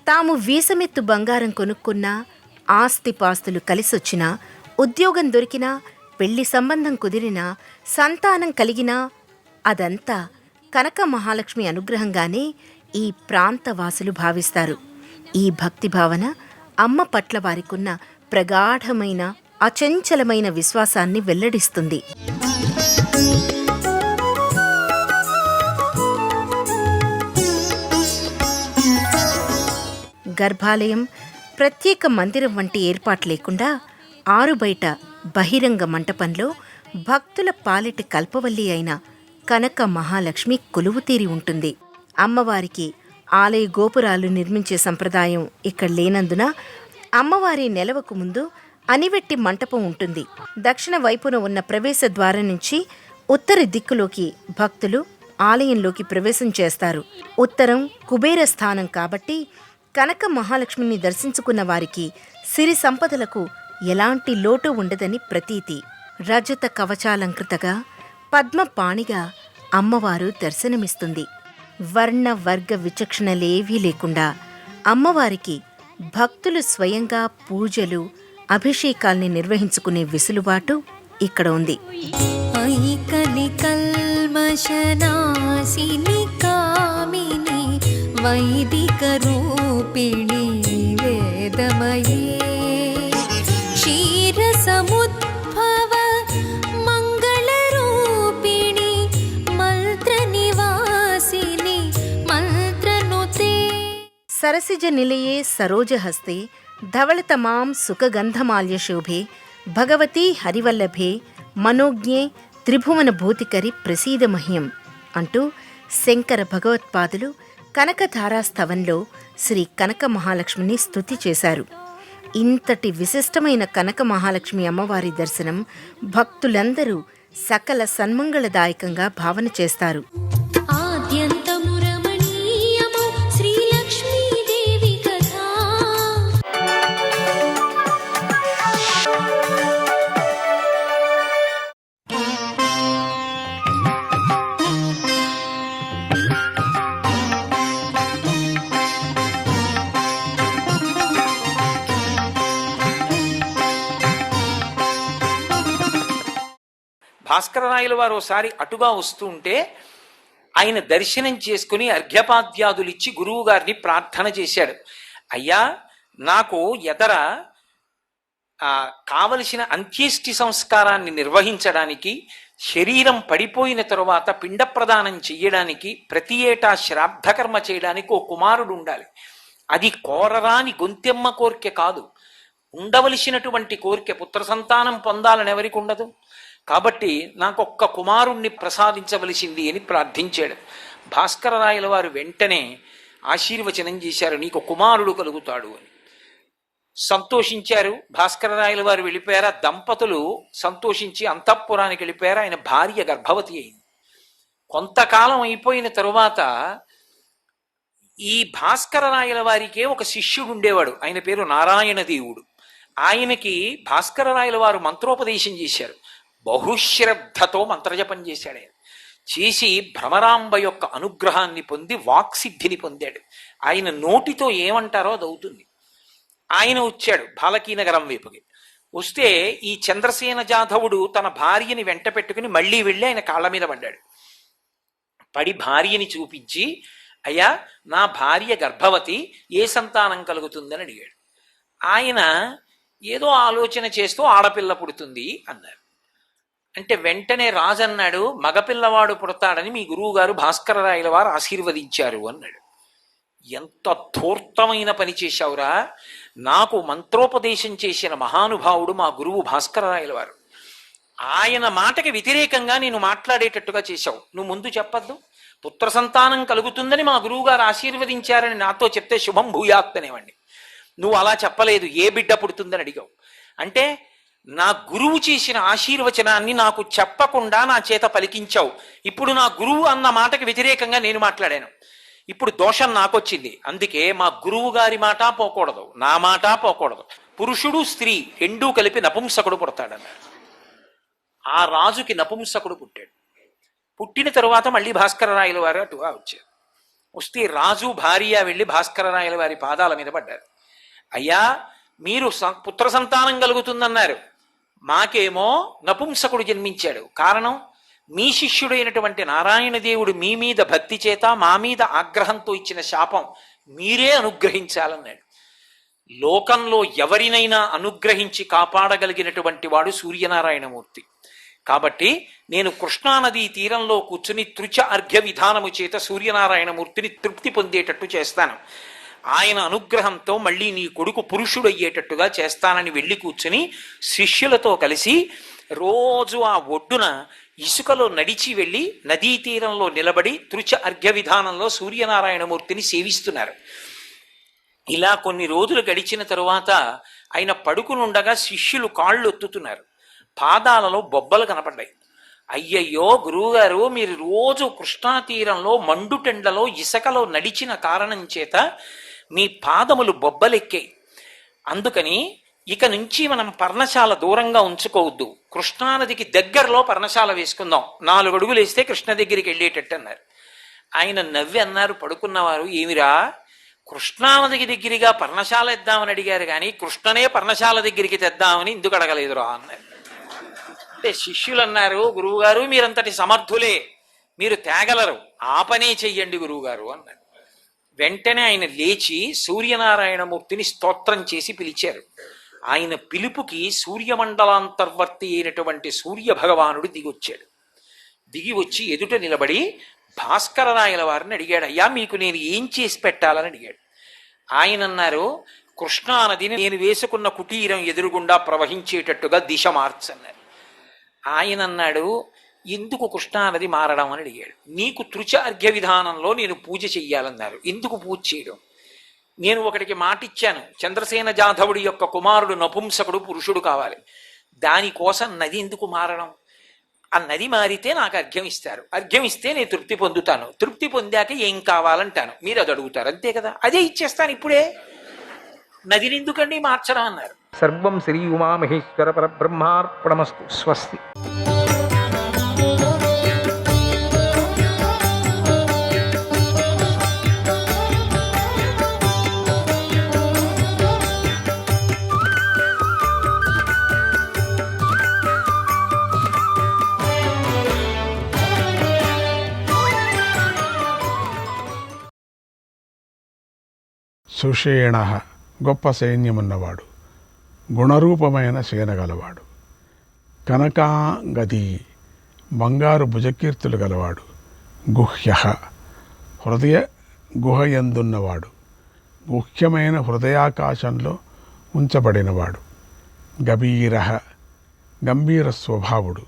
Speaker 8: తాము వీసమెత్తు బంగారం కొనుక్కున్నా, ఆస్తిపాస్తులు కలిసొచ్చినా, ఉద్యోగం దొరికినా, పెళ్లి సంబంధం కుదిరినా, సంతానం కలిగినా అదంతా కనక మహాలక్ష్మి అనుగ్రహంగానే ఈ ప్రాంతవాసులు భావిస్తారు. ఈ భక్తి భావన అమ్మ పట్ల వారికున్న ప్రగాఢమైన అచంచలమైన విశ్వాసాన్ని వెల్లడిస్తుంది. గర్భాలయం, ప్రత్యేక మందిరం వంటి ఏర్పాటు లేకుండా ఆరుబయట బహిరంగ మంటపంలో భక్తుల పాలిటి కల్పవల్లి అయిన కనక మహాలక్ష్మి కొలువుతీరి ఉంటుంది. అమ్మవారికి ఆలయ గోపురాలు నిర్మించే సంప్రదాయం ఇక్కడ లేనందున అమ్మవారి నెలవకు ముందు అనివెట్టి మంటపం ఉంటుంది. దక్షిణ వైపున ఉన్న ప్రవేశ ద్వారం నుంచి ఉత్తర దిక్కులోకి భక్తులు ఆలయంలోకి ప్రవేశం చేస్తారు. ఉత్తరం కుబేర స్థానం కాబట్టి కనక మహాలక్ష్మిని దర్శించుకున్న వారికి సిరి సంపదలకు ఎలాంటి లోటు ఉండదని ప్రతీతి. రజత కవచాలంకృతగా పద్మపాణిగా అమ్మవారు దర్శనమిస్తుంది. వర్ణ వర్గ విచక్షణలేవీ లేకుండా అమ్మవారికి భక్తులు స్వయంగా పూజలు, అభిషేకాల్ని నిర్వహించుకునే వెసులుబాటు ఇక్కడ ఉంది. వైదిక రూపిణి వేదమయీ క్షీర సముద్భవ మంగళ రూపిణి మంత్ర నివాసిని మంత్రనుతే సరసిజ నిలయే సరోజహస్తే ధవళతమాం సుఖగంధమాల్య శోభే భగవతీ హరివల్లభే మనోజ్ఞే త్రిభువన భూతికరి ప్రసీద మహ్యం అంటూ శంకర భగవత్పాదులు కనకధారాస్తవంలో శ్రీ కనక మహాలక్ష్మిని స్తుతి చేశారు. ఇంతటి విశిష్టమైన కనక మహాలక్ష్మి అమ్మవారి దర్శనం భక్తులందరూ సకల సన్మంగళదాయకంగా భావన చేస్తారు.
Speaker 9: భాస్కరరాయల వారు ఒకసారి అటుగా వస్తూ ఉంటే ఆయన దర్శనం చేసుకుని అర్ఘ్యపాద్యాదులిచ్చి గురువు గారిని ప్రార్థన చేశాడు. అయ్యా, నాకు ఎదర కావలసిన అంత్యేష్టి సంస్కారాన్ని నిర్వహించడానికి, శరీరం పడిపోయిన తరువాత పిండ ప్రదానం చెయ్యడానికి, ప్రతి ఏటా శ్రాద్ధకర్మ చేయడానికి ఓ కుమారుడు ఉండాలి. అది కోరరాని గొంతెమ్మ కోరిక కాదు, ఉండవలసినటువంటి కోరిక. పుత్ర సంతానం పొందాలని ఎవరికి ఉండదు? కాబట్టి నాకొక్క కుమారుణ్ణి ప్రసాదించవలసింది అని ప్రార్థించాడు. భాస్కరరాయల వారు వెంటనే ఆశీర్వచనం చేశారు, నీకు కుమారుడు కలుగుతాడు అని. సంతోషించారు. భాస్కరరాయల వారు వెళ్ళిపోయారు. దంపతులు సంతోషించి అంతఃపురానికి వెళ్ళిపోయారు. ఆయన భార్య గర్భవతి అయింది. కొంతకాలం అయిపోయిన తరువాత ఈ భాస్కరరాయల వారికే ఒక శిష్యుడు ఉండేవాడు. ఆయన పేరు నారాయణ దేవుడు. ఆయనకి భాస్కరరాయల వారు మంత్రోపదేశం చేశారు. బహుశ్రద్ధతో మంత్రజపం చేశాడు ఆయన. చేసి భ్రమరాంబ యొక్క అనుగ్రహాన్ని పొంది వాక్సిద్ధిని పొందాడు. ఆయన నోటితో ఏమంటారో అది అవుతుంది. ఆయన వచ్చాడు బాలకీనగరం వైపుకి. వస్తే ఈ చంద్రసేన జాధవుడు తన భార్యని వెంట పెట్టుకుని మళ్ళీ వెళ్ళి ఆయన కాళ్ళ మీద పడ్డాడు. పడి భార్యని చూపించి, అయ్యా నా భార్య గర్భవతి, ఏ సంతానం కలుగుతుందని అడిగాడు. ఆయన ఏదో ఆలోచన చేస్తూ ఆడపిల్ల పుడుతుంది అన్నారు. అంటే వెంటనే రాజు అన్నాడు, మగపిల్లవాడు పుడతాడని మీ గురువుగారు భాస్కరరాయల వారు ఆశీర్వదించారు అన్నాడు. ఎంత ధూర్తమైన పని చేశావురా! నాకు మంత్రోపదేశం చేసిన మహానుభావుడు మా గురువు భాస్కరరాయల వారు. ఆయన మాటకి వ్యతిరేకంగా నేను మాట్లాడేటట్టుగా చేశావు. నువ్వు ముందు చెప్పద్దు. పుత్ర సంతానం కలుగుతుందని మా గురువుగారు ఆశీర్వదించారని నాతో చెప్తే శుభం భూయాత్ అనేవాడిని. నువ్వు అలా చెప్పలేదు, ఏ బిడ్డ పుడుతుందని అడిగావు. అంటే నా గురువు చేసిన ఆశీర్వచనాన్ని నాకు చెప్పకుండా నా చేత పలికించావు. ఇప్పుడు నా గురువు అన్న మాటకి వ్యతిరేకంగా నేను మాట్లాడాను. ఇప్పుడు దోషం నాకొచ్చింది. అందుకే మా గురువు గారి మాట పోకూడదు, నా మాట పోకూడదు. పురుషుడు స్త్రీ రెండూ కలిపి నపుంసకుడు పుడతాడన్నారు. ఆ రాజుకి నపుంసకుడు పుట్టాడు. పుట్టిన తరువాత మళ్ళీ భాస్కరరాయల వారు అటుగా వచ్చారు. వస్తే రాజు భార్య వెళ్ళి భాస్కరరాయల వారి పాదాల మీద పడ్డారు. అయ్యా మీరు పుత్ర సంతానం కలుగుతుందన్నారు, మాకేమో నపుంసకుడు జన్మించాడు. కారణం, మీ శిష్యుడైనటువంటి నారాయణ దేవుడు మీ మీద భక్తి చేత మా మీద ఆగ్రహంతో ఇచ్చిన శాపం మీరే అనుగ్రహించాలన్నాడు. లోకంలో ఎవరినైనా అనుగ్రహించి కాపాడగలిగినటువంటి వాడు సూర్యనారాయణమూర్తి. కాబట్టి నేను కృష్ణానదీ తీరంలో కూర్చుని తృచ అర్ఘ్య విధానము చేత సూర్యనారాయణమూర్తిని తృప్తి పొందేటట్టు చేస్తాను. ఆయన అనుగ్రహంతో మళ్ళీ నీ కొడుకు పురుషుడు అయ్యేటట్టుగా చేస్తానని వెళ్ళి కూర్చుని శిష్యులతో కలిసి రోజు ఆ ఒడ్డున ఇసుకలో నడిచి వెళ్ళి నదీ తీరంలో నిలబడి తృచ అర్ఘ్య విధానంలో సూర్యనారాయణమూర్తిని సేవిస్తున్నారు. ఇలా కొన్ని రోజులు గడిచిన తరువాత ఆయన పడుకునుండగా శిష్యులు కాళ్ళు ఒత్తుతున్నారు. పాదాలలో బొబ్బలు కనపడ్డాయి. అయ్యయ్యో గురువుగారు, మీరు రోజు కృష్ణా తీరంలో మండుటెండలో ఇసుకలో నడిచిన కారణం చేత మీ పాదములు బొబ్బలెక్కాయి. అందుకని ఇక నుంచి మనం పర్ణశాల దూరంగా ఉంచుకోవద్దు, కృష్ణానదికి దగ్గరలో పర్ణశాల వేసుకుందాం, 4 అడుగులు వేస్తే కృష్ణ దగ్గరికి వెళ్ళేటట్టు అన్నారు. ఆయన నవ్వి అన్నారు పడుకున్నవారు, ఏమిరా కృష్ణానదికి దగ్గరగా పర్ణశాల ఇద్దామని అడిగారు కానీ కృష్ణనే పర్ణశాల దగ్గరికి తెద్దామని ఎందుకు అడగలేదురా అన్నారు. అంటే శిష్యులు అన్నారు, గురువుగారు మీరంతటి సమర్థులే, మీరు తేగలరు, ఆ పనే చెయ్యండి గురువుగారు అన్నారు. వెంటనే ఆయన లేచి సూర్యనారాయణమూర్తిని స్తోత్రం చేసి పిలిచారు. ఆయన పిలుపుకి సూర్యమండలాంతర్వర్తి అయినటువంటి సూర్య భగవానుడు దిగొచ్చాడు. దిగి వచ్చి ఎదుట నిలబడి భాస్కరరాయల వారిని అడిగాడు, అయ్యా మీకు నేను ఏం చేసి పెట్టాలని అడిగాడు. ఆయన అన్నారు, కృష్ణానదిని నేను వేసుకున్న కుటీరం ఎదురుగుండా ప్రవహించేటట్టుగా దిశ మార్చన్నారు. ఆయన అన్నాడు, ఎందుకు కృష్ణానది మారడం అని అడిగాడు. నీకు తృచ అర్ఘ్య విధానంలో నేను పూజ చెయ్యాలన్నారు, ఎందుకు పూజ చేయడం? నేను ఒకటికి మాటిచ్చాను, చంద్రసేన జాధవుడి యొక్క కుమారుడు నపుంసకుడు పురుషుడు కావాలి, దానికోసం నది ఎందుకు మారడం? ఆ నది మారితే నాకు అర్ఘ్యం ఇస్తారు, అర్ఘ్యం ఇస్తే నేను తృప్తి పొందుతాను, తృప్తి పొందాక ఏం కావాలంటాను, మీరు అది అడుగుతారు, అంతే కదా, అదే ఇచ్చేస్తాను ఇప్పుడే, నదిని ఎందుకండి మార్చడం అన్నారు.
Speaker 10: సర్వం శ్రీ ఉమామహేశ్వర పరబ్రహ్మార్పణమస్తు. స్వస్తి.
Speaker 11: సుషేణ గొప్ప సైన్యమున్నవాడు, గుణరూపమైన సేన గలవాడు, కనకాంగది బంగారు భుజకీర్తులు గలవాడు, గుహ్య హృదయ గుహయందున్నవాడు, గుహ్యమైన హృదయాకాశంలో ఉంచబడినవాడు, గభీర గంభీర స్వభావుడు,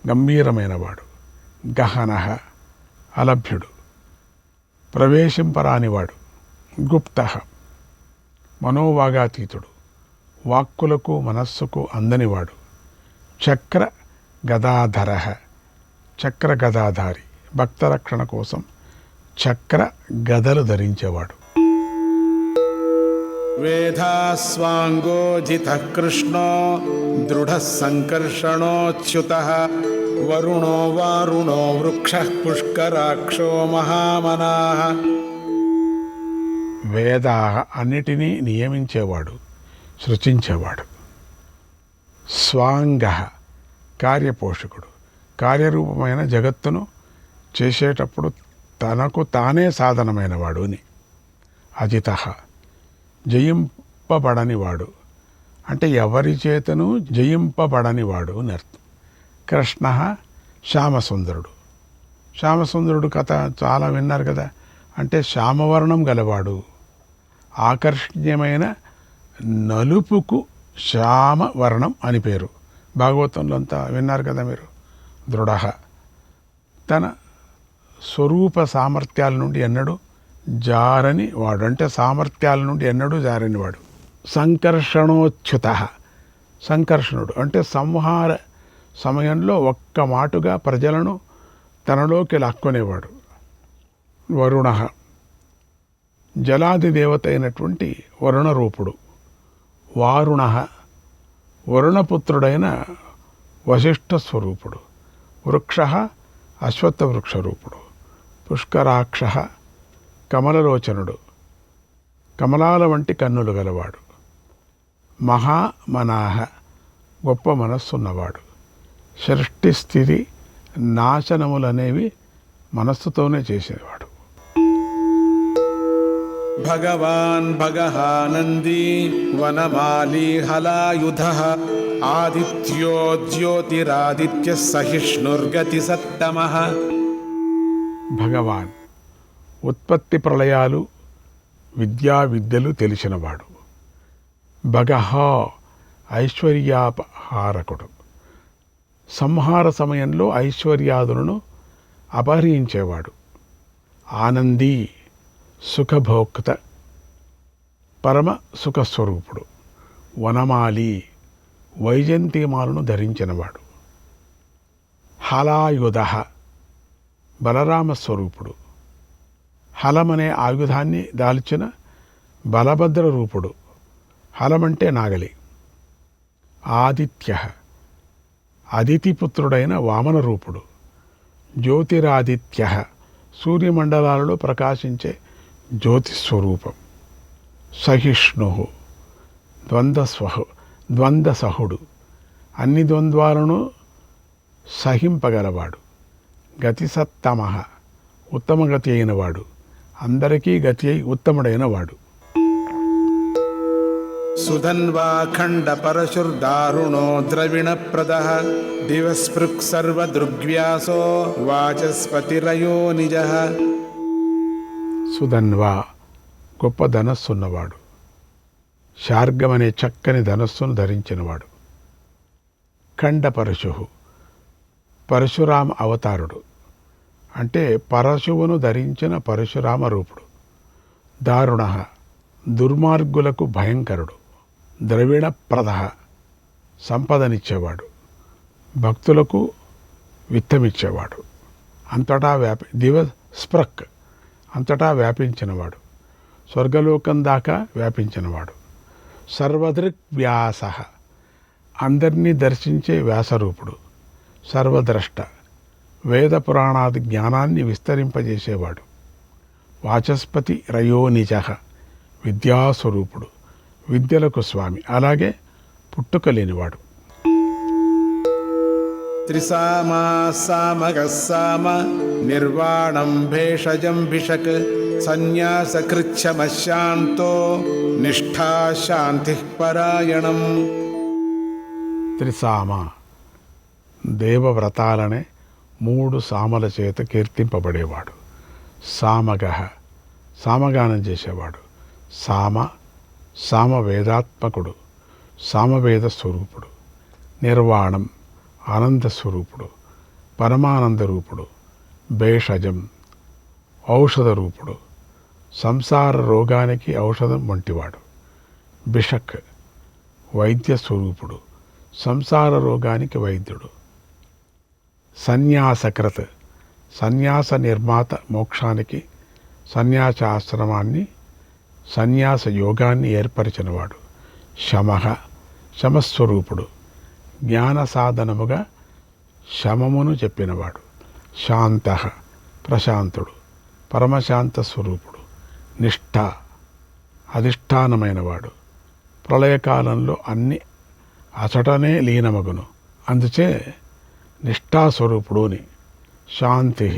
Speaker 11: గంభీరమైనవాడు, గహన అలభ్యుడు, ప్రవేశింపరానివాడు, గుప్త మనోవాగాతీతుడు, వాక్కులకు మనస్సుకు అందనివాడు, చక్ర గదాధర చక్ర గదాధారి, భక్తరక్షణ కోసం చక్ర గదలు ధరించేవాడు. వేదాస్వాంగోజితః కృష్ణో దృఢः సంకర్షణోచ్యుతः వరుణో వారుణో వృక్షః పుష్కరాక్షో మహామనాః. వేదా అన్నిటినీ నియమించేవాడు, సృజించేవాడు. స్వాంగ కార్యపోషకుడు, కార్యరూపమైన జగత్తును చేసేటప్పుడు తనకు తానే సాధనమైనవాడు అని. అజిత జయింపబడనివాడు, అంటే ఎవరి చేతను జయింపబడనివాడు అని అర్థం. కృష్ణ శ్యామసుందరుడు. శ్యామసుందరుడు కథ చాలా విన్నారు కదా. అంటే శ్యామవర్ణం గలవాడు, ఆకర్షణీయమైన నలుపుకు శ్యామవర్ణం అని పేరు. భాగవతంలో అంతా విన్నారు కదా మీరు. దృఢ తన స్వరూప సామర్థ్యాల నుండి ఎన్నడూ జారని వాడు, అంటే సామర్థ్యాల నుండి ఎన్నడూ జారని వాడు. సంకర్షణోచ్యుత, సంకర్షణుడు అంటే సంహార సమయంలో ఒక్క మాటుగా ప్రజలను తనలోకి లాక్కునేవాడు. వరుణ జలాది దేవత అయినటువంటి వరుణ రూపుడు. వారుణ వరుణపుత్రుడైన వశిష్ఠ స్వరూపుడు. వృక్ష అశ్వత్థ వృక్ష రూపుడు. పుష్కరాక్ష కమలలోచనుడు, కమలాల వంటి కన్నులు గలవాడు. మహామనాహ గొప్ప మనస్సున్నవాడు. సృష్టి స్థితి నాశనములనేవి మనస్సుతోనే చేసేవాడు. భగవాన్ భగహానందీ వనమాలీ హలాయుధః ఆదిత్యో జ్యోతిరాదిత్య సహిష్ణుర్గతి సత్తమః. భగవాన్ ఉత్పత్తి ప్రళయాలు విద్యలు తెలిసినవాడు. భగహ ఐశ్వర్యాపహారకుడు, సంహార సమయంలో ఐశ్వర్యాదులను అపహరించేవాడు. ఆనందీ సుఖభోక్త, పరమ సుఖస్వరూపుడు. వనమాలి వైజంతిమాలను ధరించినవాడు. హలాయుధ బలరామస్వరూపుడు. హలమనే ఆయుధాన్ని దాల్చిన బలభద్ర రూపుడు. హలమంటే నాగలి. ఆదిత్య అదితిపుత్రుడైన వామన రూపుడు. జ్యోతిరాదిత్య సూర్యమండలాలలో ప్రకాశించే జ్యోతిస్వరూపం. సహిష్ణు ద్వంద్వసహుడు, అన్ని ద్వంద్వాలను సహింపగలవాడు. గతిసత్తమ ఉత్తమగతి అయినవాడు, అందరికీ గతి అయి ఉత్తముడైన వాడు. సుధన్వాఖండ పరశుర్దారుణో ద్రవిణప్రదః దివస్పృక్ సర్వదృగ్వ్యాసో వాచస్పతిరయో నిజః. సుధన్వా గొప్ప ధనస్సున్నవాడు, శార్గమనే చక్కని ధనస్సును ధరించినవాడు. ఖండ పరశు పరశురామ అవతారుడు, అంటే పరశువును ధరించిన పరశురామ రూపుడు. దారుణ దుర్మార్గులకు భయంకరుడు. ద్రవిణప్రద సంపదనిచ్చేవాడు, భక్తులకు విత్తమిచ్చేవాడు. అంతటా దివస్పృక్ అంతటా వ్యాపించినవాడు, స్వర్గలోకం దాకా వ్యాపించినవాడు. సర్వదృక్ వ్యాస అందరినీ దర్శించే వ్యాసరూపుడు. సర్వద్రష్ట వేద పురాణాది జ్ఞానాన్ని విస్తరింపజేసేవాడు. వాచస్పతి రయోనిజ విద్యాస్వరూపుడు, విద్యలకు స్వామి, అలాగే పుట్టుక లేనివాడు. త్రిసామాసామగస్సామ నిర్వాణం భేషజం భిషక్ సన్యాసకృచ్ఛమశాంతో నిష్ఠాశాంతి పరాయణం. త్రిసామ దేవవ్రతాలనే 3 సామల చేత కీర్తింపబడేవాడు. సామగ సామగానం చేసేవాడు. సామవేదాత్మకుడు, సామవేద స్వరూపుడు. నిర్వాణం ఆనంద స్వరూపుడు, పరమానంద రూపుడు. భేషజం ఔషధ రూపుడు, సంసార రోగానికి ఔషధం వంటివాడు. బిషక్ వైద్య స్వరూపుడు, సంసార రోగానికి వైద్యుడు. సన్యాసకృత్ సన్యాస నిర్మాత, మోక్షానికి సన్యాసాశ్రమాన్ని సన్యాస యోగాన్ని ఏర్పరిచినవాడు. శమః శమస్వరూపుడు, జ్ఞాన సాధనముగా శమమును చెప్పినవాడు. శాంతః ప్రశాంతుడు, పరమశాంత స్వరూపుడు. నిష్ఠ అధిష్టానమైనవాడు, ప్రళయకాలంలో అన్ని అచటనే లీనమగును, అందుచే నిష్ఠాస్వరూపుడు అని. శాంతి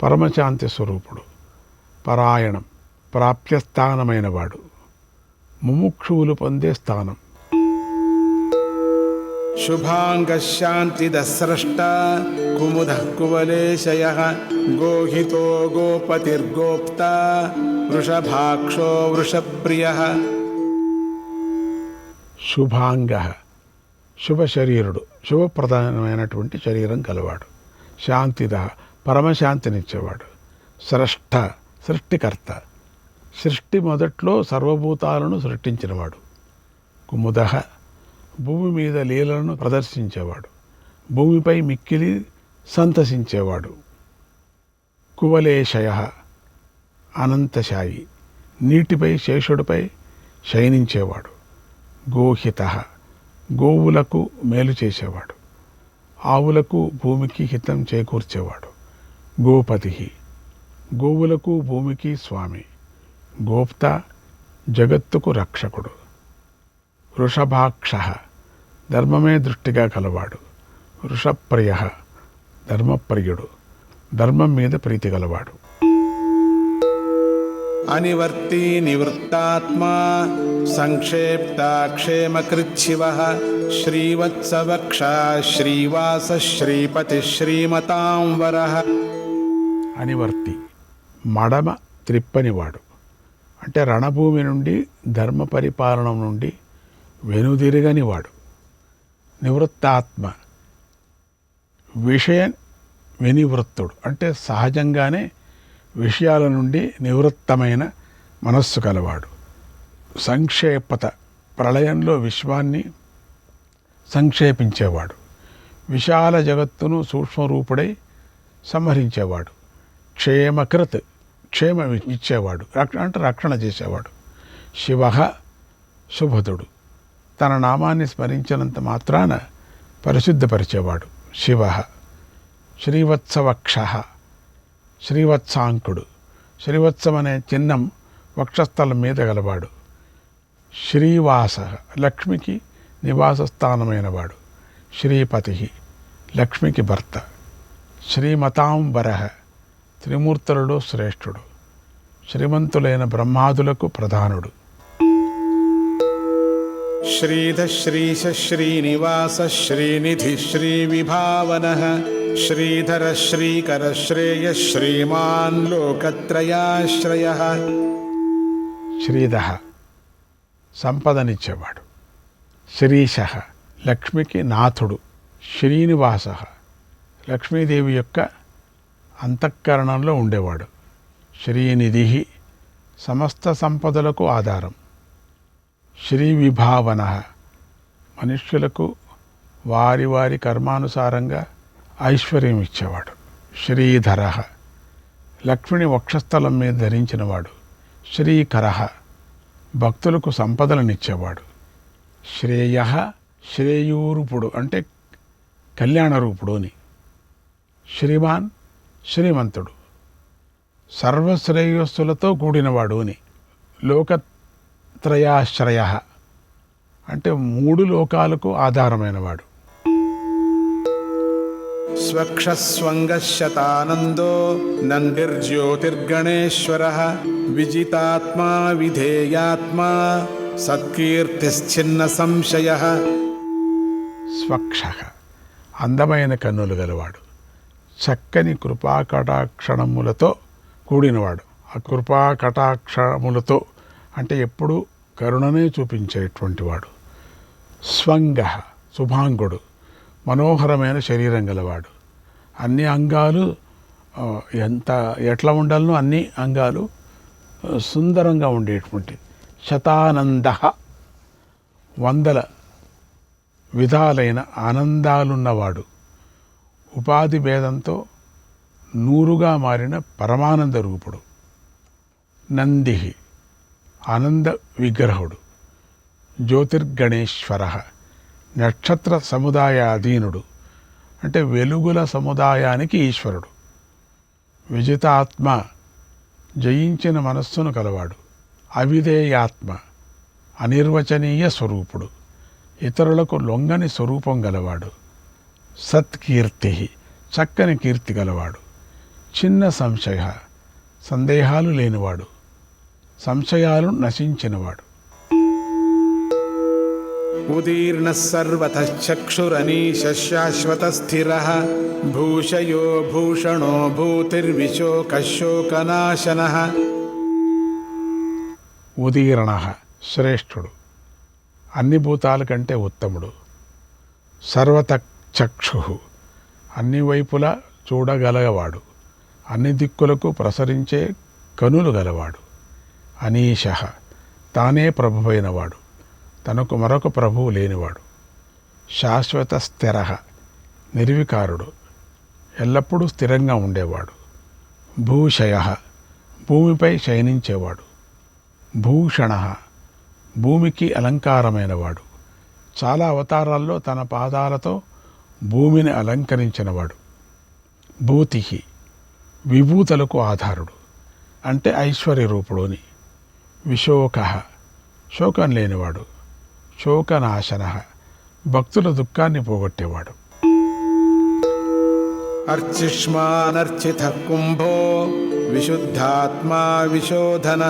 Speaker 11: పరమశాంతి స్వరూపుడు. పరాయణం ప్రాప్యస్థానమైనవాడు, ముముక్షువులు పొందే స్థానం.
Speaker 7: శుభాంగశాంతిదస్రష్ట కుముద కువలేశయ గోహితో గోపతిర్గోప్త వృషభాక్షో వృషప్రియ.
Speaker 11: శుభాంగ శుభ శరీరుడు, శుభప్రధానమైనటువంటి శరీరం కలవాడు. శాంతిద పరమశాంతినిచ్చేవాడు. స్రష్ట సృష్టికర్త, సృష్టి మొదట్లో సర్వభూతాలను సృష్టించినవాడు. కుముద భూమి మీద లీలలను ప్రదర్శించేవాడు, భూమిపై మిక్కిలి సంతసించేవాడు. కువలేశయ అనంతశాయి, నీటిపై శేషుడిపై శయనించేవాడు. గోహిత గోవులకు మేలు చేసేవాడు, ఆవులకు భూమికి హితం చేకూర్చేవాడు. గోపతి గోవులకు భూమికి స్వామి. గోప్త జగత్తుకు రక్షకుడు. వృషభాక్ష ధర్మమే దృష్టిగా కలవాడు. వృషప్రియ ధర్మప్రియుడు, ధర్మం మీద ప్రీతి గలవాడు.
Speaker 7: అనివర్తి నివృత్తాత్మా సంక్షేప్త క్షేమకృచ్ఛివ శ్రీవత్సవక్ష శ్రీవాస శ్రీపతి శ్రీమతాం వరః.
Speaker 11: అనివర్తి మడమ త్రిప్పనివాడు, అంటే రణభూమి నుండి ధర్మ పరిపాలనం నుండి వెనుదిరగనివాడు. నివృత్తాత్మ విషయ వినివృత్తుడు, అంటే సహజంగానే విషయాల నుండి నివృత్తమైన మనస్సు కలవాడు. సంక్షేపత ప్రళయంలో విశ్వాన్ని సంక్షేపించేవాడు. విశాల జగత్తును సూక్ష్మరూపుడై సంహరించేవాడు. క్షేమకృత్ క్షేమ ఇచ్చేవాడు, అంటే రక్షణ చేసేవాడు. శివ శుభదుడు, తన నామాన్ని స్మరించినంత మాత్రాన పరిశుద్ధపరిచేవాడు. శివ శ్రీవత్సవక్ష శ్రీవత్సాంకుడు, శ్రీవత్సం అనే చిహ్నం వక్షస్థలం మీద గలవాడు. శ్రీవాస లక్ష్మికి నివాస స్థానమైనవాడు. శ్రీపతి లక్ష్మికి భర్త. శ్రీమతాంబర త్రిమూర్తులలో శ్రేష్ఠుడు, శ్రీమంతులైన బ్రహ్మాదులకు ప్రధానుడు.
Speaker 7: శ్రీధ శ్రీశ శ్రీనివాస శ్రీనిధి శ్రీవిభావన శ్రీధర శ్రీకర శ్రేయ శ్రీమాన్ లోకత్రయాశ్రయ.
Speaker 11: శ్రీధ సంపదనిచ్చేవాడు. శ్రీశ లక్ష్మికి నాథుడు. శ్రీనివాస లక్ష్మీదేవి యొక్క అంతఃకరణంలో ఉండేవాడు. శ్రీనిధి సమస్త సంపదలకు ఆధారం. శ్రీ విభావన మనుష్యులకు వారి వారి కర్మానుసారంగా ఐశ్వర్యం ఇచ్చేవాడు. శ్రీధర లక్ష్మిని వక్షస్థలం మీద ధరించినవాడు. శ్రీకర భక్తులకు సంపదలనిచ్చేవాడు. శ్రేయ శ్రేయూరూపుడు, అంటే కళ్యాణరూపుడు అని. శ్రీమాన్ శ్రీమంతుడు, సర్వశ్రేయస్సులతో కూడినవాడు అని. లోకత్రయాశ్రయ అంటే 3 లోకాలకు ఆధారమైనవాడు.
Speaker 7: స్వక్షస్వంగశతానందో నందిర్జ్యోతిర్గణేశ్వరః విజితాత్మా విధేయాత్మా సత్కీర్తిశ్చిన్న సంశయః.
Speaker 11: స్వక్ష అందమైన కన్నులు గలవాడు. చక్కని కృపాకటాక్షణములతో కూడినవాడు. ఆ కృపాకటాక్షములతో అంటే ఎప్పుడూ కరుణనే చూపించేటువంటి వాడు. స్వంగ శుభాంగుడు, మనోహరమైన శరీరం గలవాడు. అన్ని అంగాలు ఎట్లా ఉండాలనో అన్ని అంగాలు సుందరంగా ఉండేటువంటి. శతానంద 100 విధాలైన ఆనందాలున్నవాడు. ఉపాధి భేదంతో 100గా మారిన పరమానంద రూపుడు. నంది ఆనంద విగ్రహుడు. జ్యోతిర్గణేశ్వర, నక్షత్ర సముదాయ అధీనుడు, అంటే వెలుగుల సముదాయానికి ఈశ్వరుడు. విజితాత్మ, జయించిన మనస్సును కలవాడు. అవిధేయాత్మ, అనిర్వచనీయ స్వరూపుడు, ఇతరులకు లొంగని స్వరూపం గలవాడు. సత్కీర్తి, చక్కని కీర్తి గలవాడు. చిన్న సంశయ, సందేహాలు లేనివాడు, సంశయాలు నశించినవాడు.
Speaker 12: ఉదీర్ణ సర్వతః చక్షురనీశ శాశ్వత స్థిర భూషయో భూషణో భూతిర్విశోకశోకనాశన.
Speaker 11: ఉదీర్ణ, శ్రేష్ఠుడు, అన్ని భూతాల కంటే ఉత్తముడు. సర్వత చక్షు, అన్ని వైపులా చూడగలవాడు, అన్ని దిక్కులకు ప్రసరించే కనులు గలవాడు. అనీశ, తానే ప్రభువైనవాడు, తనకు మరొక ప్రభువు లేనివాడు. శాశ్వత స్థిర, నిర్వికారుడు, ఎల్లప్పుడూ స్థిరంగా ఉండేవాడు. భూషయ, భూమిపై శయనించేవాడు. భూషణ, భూమికి అలంకారమైనవాడు. చాలా అవతారాల్లో తన పాదాలతో భూమిని అలంకరించినవాడు. భూతి, విభూతులకు ఆధారుడు, అంటే ఐశ్వర్య రూపుడోని. విశోక, శోకం లేనివాడు. శోకనాశన, భక్తుల దుఃఖాన్ని పోగొట్టేవాడు.
Speaker 12: అర్చిష్మానర్చిత కుంభో విశుద్ధాత్మా విశోధన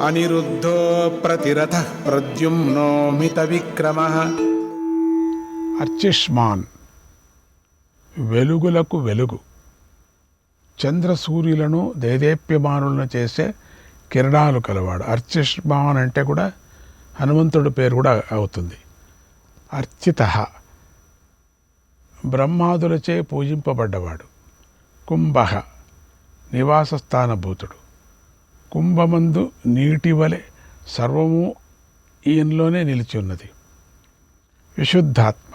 Speaker 12: అనిరుద్ధో ప్రతిరథ ప్రద్యుమ్నో మిత విక్రమ.
Speaker 11: అర్చిష్మాన్, వెలుగులకు వెలుగు, చంద్ర సూర్యులను దేదీప్యమానులను చేసే కిరణాలు కలవాడు. అర్చిష్మాన్ అంటే కూడా హనుమంతుడి పేరు కూడా అవుతుంది. అర్చిత, బ్రహ్మాదులచే పూజింపబడ్డవాడు. కుంభ, నివాస స్థానభూతుడు. కుంభమందు నీటి వలె సర్వము ఈయనలోనే నిలిచి ఉన్నది. విశుద్ధాత్మ,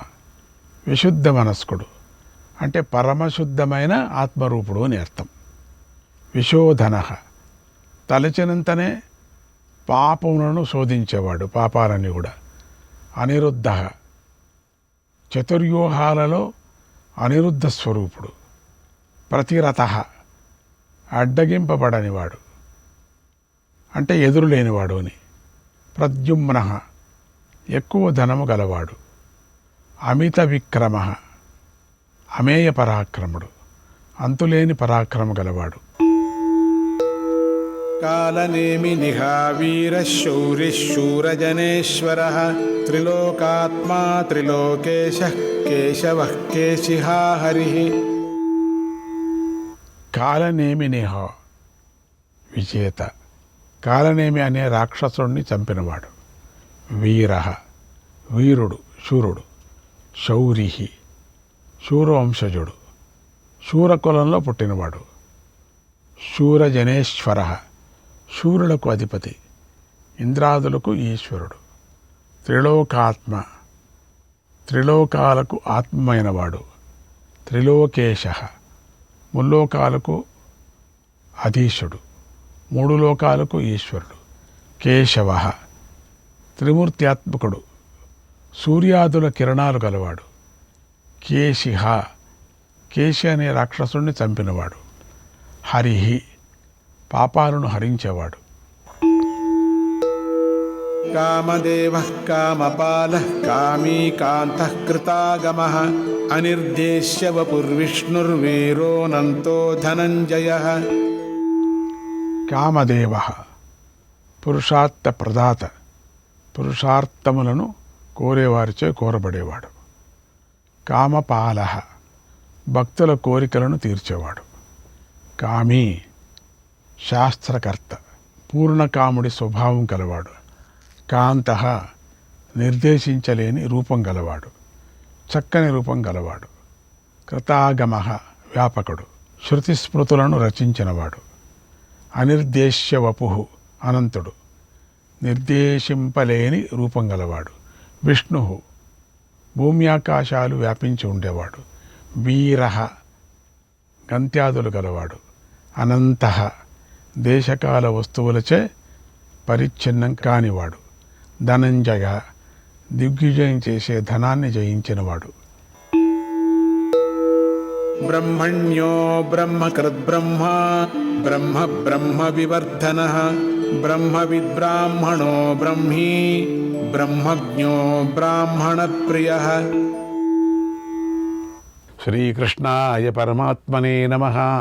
Speaker 11: విశుద్ధ మనస్కుడు, అంటే పరమశుద్ధమైన ఆత్మరూపుడు అని అర్థం. విశోధన, తలచినంతనే పాపములను శోధించేవాడు, పాపాలని కూడా. అనిరుద్ధ, చతుర్వ్యూహాలలో అనిరుద్ధ స్వరూపుడు. ప్రతిరథ, అడ్డగింపబడనివాడు, అంటే ఎదురు లేనివాడు అని. ప్రద్యుమ్న, ఎక్కువ ధనము గలవాడు. అమిత విక్రమ, అమేయ పరాక్రముడు, అంతులేని పరాక్రమ గలవాడు.
Speaker 12: కాలనేమి నిహావీర శౌరి శూరజనేశ్వర త్రిలోకాత్మా త్రిలోకేశ కేశవ కేశిహా హరి.
Speaker 11: కాలనేమి నిహ, విజేత, కాలనేమి అనే రాక్షసుడిని చంపినవాడు. వీర, వీరుడు, శూరుడు. శౌరి, శూరవంశజుడు, శూరకులంలో పుట్టినవాడు. శూరజనేశ్వర, శూరులకు అధిపతి, ఇంద్రాదులకు ఈశ్వరుడు. త్రిలోకాత్మ, త్రిలోకాలకు ఆత్మైనవాడు. త్రిలోకేశ, ముల్లోకాలకు అధీశుడు, మూడు లోకాలకు ఈశ్వరుడు. కేశవ, త్రిమూర్త్యాత్మకుడు, సూర్యాదుల కిరణాలు గలవాడు. కేశిహ, కేశి అనే రాక్షసుడిని చంపినవాడు. హరిహి, పాపాలను హరించేవాడు.
Speaker 12: కామదేవ కామపాల కామీకాంత కృతాగమ అనిర్దేశ్య వపుర్విష్ణుర్వీరోనంతో ధనంజయ.
Speaker 11: కామదేవ, పురుషార్థ ప్రదాత, పురుషార్థములను కోరేవారిచే కోరబడేవాడు. కామపాల, భక్తుల కోరికలను తీర్చేవాడు. కామి, శాస్త్రకర్త, పూర్ణకాముడి స్వభావం గలవాడు. కాంత, నిర్దేశించలేని రూపం గలవాడు, చక్కని రూపం గలవాడు. కృతాగమ, వ్యాపకుడు, శృతిస్మృతులను రచించినవాడు. అనిర్దేశ్య వపుః, అనంతుడు, నిర్దేశింపలేని రూపం గలవాడు. విష్ణు, భూమ్యాకాశాలు వ్యాపించి ఉండేవాడు. వీర, గంత్యాదులు గలవాడు. అనంత, దేశకాల వస్తువులచే పరిచ్ఛిన్నం కానివాడు. ధనంజయ దిగ్విజయం చేసే ధనాన్ని జయించినవాడు.
Speaker 12: బ్రహ్మణ్యో బ్రహ్మకృద్బ్రహ్మ బ్రహ్మ బ్రహ్మ వివర్ధన బ్రహ్మవిద్బ్రాహ్మణో బ్రహ్మీ బ్రహ్మజ్ఞో బ్రాహ్మణ ప్రియ.
Speaker 11: శ్రీకృష్ణాయ పరమాత్మనే నమః.